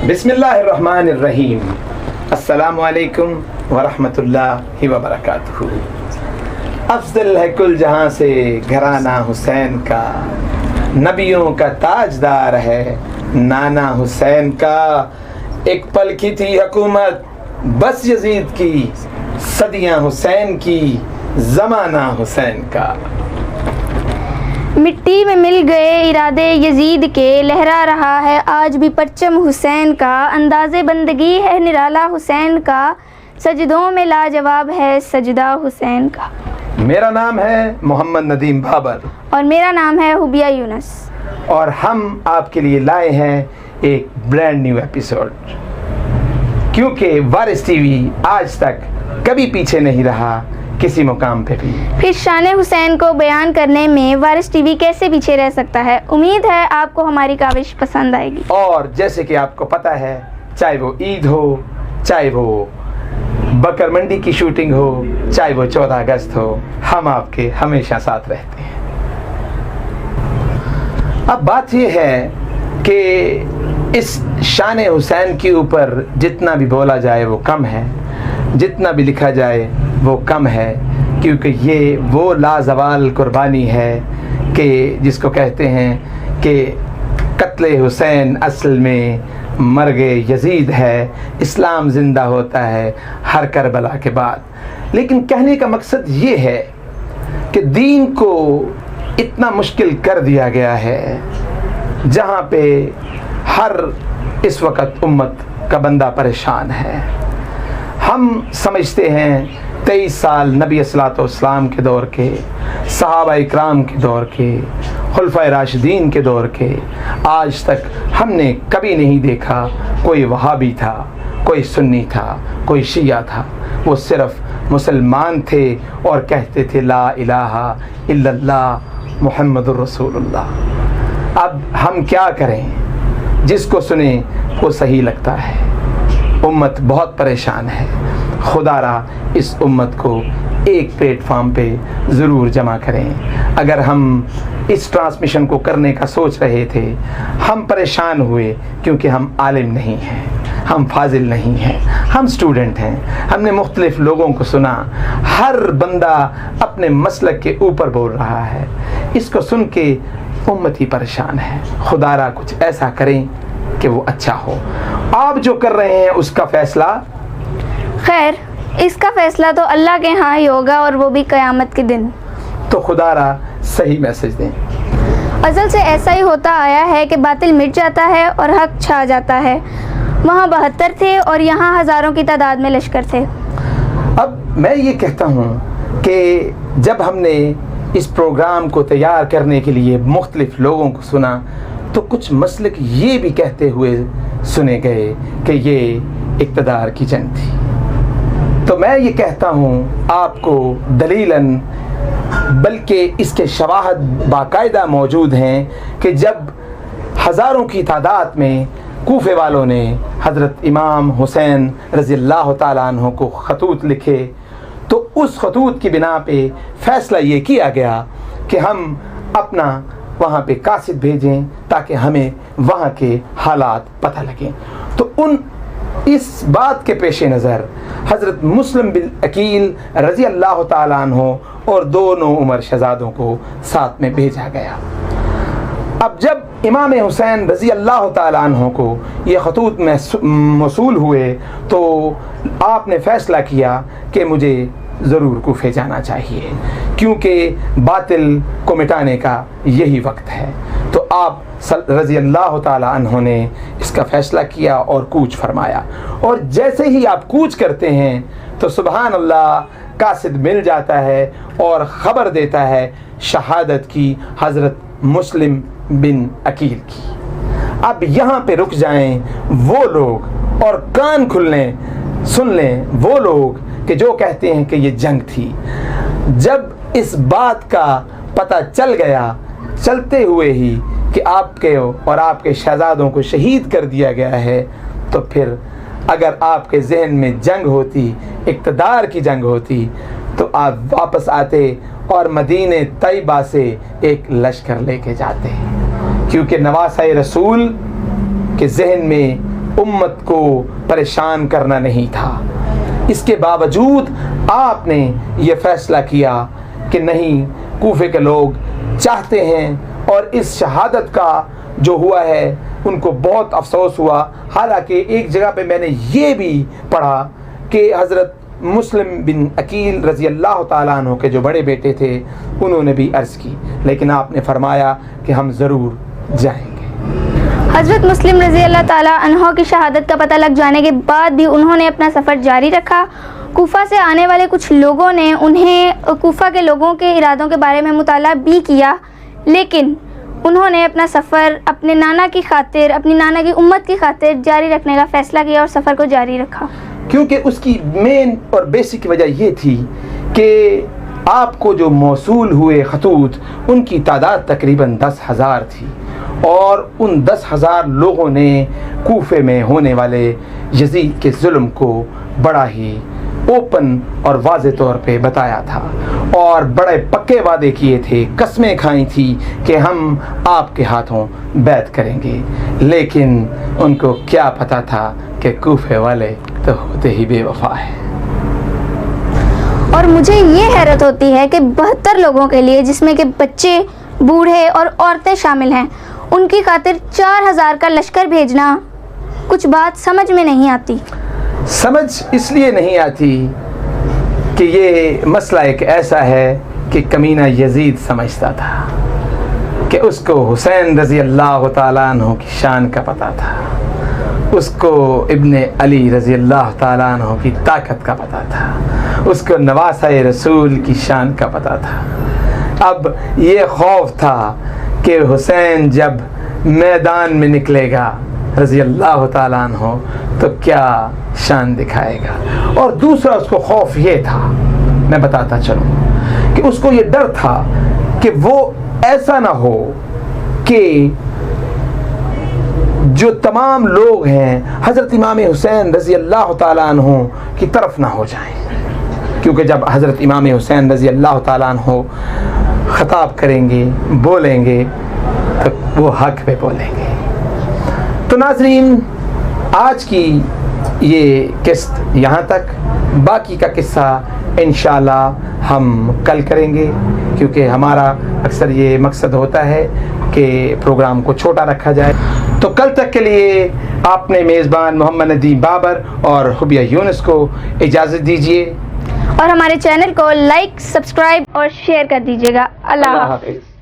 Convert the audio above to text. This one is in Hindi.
बिस्मिल्लाहिर्रहमानिर्रहीम। अस्सलामु अलैकुम वरहमतुल्लाहि वबरकातुहू। अफजल है कुल जहां से घराना हुसैन का, नबियों का ताजदार है नाना हुसैन का। एक पल की थी हुकूमत बस यजीद की, सदियां हुसैन की ज़माना हुसैन का। मिट्टी में मिल गए इरादे यजीद के, लहरा रहा है आज भी परचम हुसैन का। अंदाज़े बंदगी है निराला हुसैन का, सजदों में लाजवाब है सजदा हुसैन का। मेरा नाम है मोहम्मद नदीम बाबर और मेरा नाम है हुबिया यूनस, और हम आपके लिए लाए हैं एक ब्रांड न्यू एपिसोड, क्योंकि वारिस टीवी आज तक कभी पीछे नहीं रहा किसी मुकाम पे भी। फिर शान हुसैन को बयान करने में वारिस टीवी कैसे पीछे रह सकता है। उम्मीद है आपको हमारी काविश पसंद आएगी। और जैसे कि आपको पता है, चाहे वो ईद हो, चाहे वो बकर मंडी की शूटिंग हो, चाहे वो 14 अगस्त हो, हम आपके हमेशा साथ रहते हैं। अब बात यह है कि इस शान हुसैन के ऊपर जितना भी बोला जाए वो कम है, जितना भी लिखा जाए वो कम है, क्योंकि ये वो लाजवाल कुर्बानी है कि जिसको कहते हैं कि कत्ले हुसैन असल में मर्गे यजीद है, इस्लाम ज़िंदा होता है हर करबला के बाद। लेकिन कहने का मकसद ये है कि दीन को इतना मुश्किल कर दिया गया है, जहाँ पे हर इस वक्त उम्मत का बंदा परेशान है। हम समझते हैं 23 साल नबी अस्सलाम के दौर के, सहाबा इकराम के दौर के, खुलफाए राशिदीन के दौर के, आज तक हमने कभी नहीं देखा कोई वहाबी था, कोई सुन्नी था, कोई शिया था। वो सिर्फ मुसलमान थे और कहते थे ला इलाहा इल्लल्लाह मुहम्मदुर रसूलुल्लाह। अब हम क्या करें, जिसको सुने वो सही लगता है। उम्मत बहुत परेशान है। खुदारा इस उम्मत को एक प्लेटफॉर्म पे ज़रूर जमा करें। अगर हम इस ट्रांसमिशन को करने का सोच रहे थे, हम परेशान हुए क्योंकि हम आलिम नहीं हैं, हम फाजिल नहीं हैं, हम स्टूडेंट हैं। हमने मुख्तलिफ लोगों को सुना, हर बंदा अपने मसलक के ऊपर बोल रहा है। इसको सुन के उम्मत ही परेशान है। खुदारा कुछ ऐसा करें कि वो अच्छा हो। आप जो कर रहे हैं उसका फ़ैसला, खैर इसका फ़ैसला तो अल्लाह के यहाँ ही होगा, और वो भी क़यामत के दिन। तो खुदारा सही मैसेज दें। अज़ल से ऐसा ही होता आया है कि बातिल मिट जाता है और हक छा जाता है। वहाँ 72 थे और यहाँ हज़ारों की तादाद में लश्कर थे। अब मैं ये कहता हूँ कि जब हमने इस प्रोग्राम को तैयार करने के लिए मुख्तलिफ लोगों को सुना, तो कुछ मसलक ये भी कहते हुए सुने गए कि ये इक़्तिदार की जंग थी। तो मैं ये कहता हूँ आपको दलीलन, बल्कि इसके शवाहद बाकायदा मौजूद हैं कि जब हज़ारों की तादाद में कूफे वालों ने हज़रत इमाम हुसैन रज़ियल्लाहु ताला अन्हु को ख़तूत लिखे, तो उस ख़तूत की बिना पे फ़ैसला ये किया गया कि हम अपना वहाँ पे कासिद भेजें ताकि हमें वहाँ के हालात पता लगें। तो इस बात के पेश नज़र हज़रत मुस्लिम बिन अकील रज़ी अल्लाह ताला अन्हु और दोनों उमर शहज़ादों को साथ में भेजा गया। अब जब इमाम हुसैन रज़ी अल्लाह ताला अन्हु को ये ख़तूत मौसूल हुए, तो आपने फ़ैसला किया कि मुझे ज़रूर कूफे जाना चाहिए, क्योंकि बातिल को मिटाने का यही वक्त है। तो आप रज़ी अल्लाह ताला अन्हु ने इसका फ़ैसला किया और कूच फरमाया। और जैसे ही आप कूच करते हैं तो सुबहान अल्लाह कासिद मिल जाता है और ख़बर देता है शहादत की, हज़रत मुस्लिम बिन अकील की। अब यहाँ पे रुक जाएं वो लोग और कान खुल लें, सुन लें वो लोग कि जो कहते हैं कि ये जंग थी। जब इस बात का पता चल गया चलते हुए ही कि आपके और आपके शहज़ादों को शहीद कर दिया गया है, तो फिर अगर आपके जहन में जंग होती, इक़्तिदार की जंग होती, तो आप वापस आते और मदीने तैयबा से एक लश्कर लेके जाते। क्योंकि नवासा रसूल के जहन में उम्मत को परेशान करना नहीं था। इसके बावजूद आपने ये फ़ैसला किया कि नहीं, कूफे के लोग चाहते हैं, और इस शहादत का जो हुआ है उनको बहुत अफसोस हुआ। हालांकि एक जगह पे मैंने ये भी पढ़ा कि हज़रत मुस्लिम बिन अकील रज़ी अल्लाह ताला अन्हु के जो बड़े बेटे थे उन्होंने भी अर्ज़ की, लेकिन आपने फरमाया कि हम ज़रूर जाएंगे। हज़रत मुस्लिम रज़ी अल्लाह ताला अन्हो की शहादत का पता लग जाने के बाद भी उन्होंने अपना सफ़र जारी रखा। कूफा से आने वाले कुछ लोगों ने उन्हें कूफा के लोगों के इरादों के बारे में मुताला भी किया, लेकिन उन्होंने अपना सफ़र अपने नाना की खातिर, अपनी नाना की उम्मत की खातिर जारी रखने का फ़ैसला किया और सफ़र को जारी रखा। क्योंकि उसकी मेन और बेसिक वजह ये थी कि आपको जो मौसूल हुए खतूत उनकी तादाद तकरीबन 10,000 थी, और उन 10,000 लोगों ने कूफे में होने वाले यजीद के जुल्म को बड़ा ही ओपन और वाज़े तौर पे बताया था, और बड़े पक्के वादे किए थे, कस्में खाई थी कि हम आपके हाथों बैत करेंगे। लेकिन उनको क्या पता था कि कूफे वाले तो होते ही बेवफा है। और मुझे ये हैरत होती है कि 72 लोगों के लिए, जिसमें कि बच्चे, बूढ़े और औरतें शामिल हैं, उनकी खातिर 4,000 का लश्कर भेजना कुछ बात समझ में नहीं आती। समझ इसलिए नहीं आती कि ये मसला एक ऐसा है कि कमीना यजीद समझता था कि उसको हुसैन रज़ी अल्लाह ताला अन्हु की शान का पता था, उसको इब्ने अली रज़ी अल्लाह ताला अन्हु की ताकत का पता था, उसको नवासा रसूल की शान का पता था। अब ये खौफ था कि हुसैन जब मैदान में निकलेगा रज़ी अल्लाह ताला अन्हु तो क्या शान दिखाएगा। और दूसरा उसको खौफ ये था, मैं बताता चलूँ, कि उसको ये डर था कि वो ऐसा ना हो कि जो तमाम लोग हैं हज़रत इमाम हुसैन रज़ी अल्लाह ताला अन्हु की तरफ ना हो जाएं, क्योंकि जब हज़रत इमाम हुसैन रज़ी अल्लाह ताला अन्हु ख़िताब करेंगे, बोलेंगे, तो वो हक़ पे बोलेंगे। तो नाज़रीन, आज की ये किस्त यहाँ तक, बाकी का किस्सा इंशाअल्लाह हम कल करेंगे, क्योंकि हमारा अक्सर ये मकसद होता है कि प्रोग्राम को छोटा रखा जाए। तो कल तक के लिए आपने मेज़बान मोहम्मद नदीम बाबर और हुबिया यूनुस को इजाज़त दीजिए, और हमारे चैनल को लाइक, सब्सक्राइब और शेयर कर दीजिएगा। अल्लाह हाफ़िज़।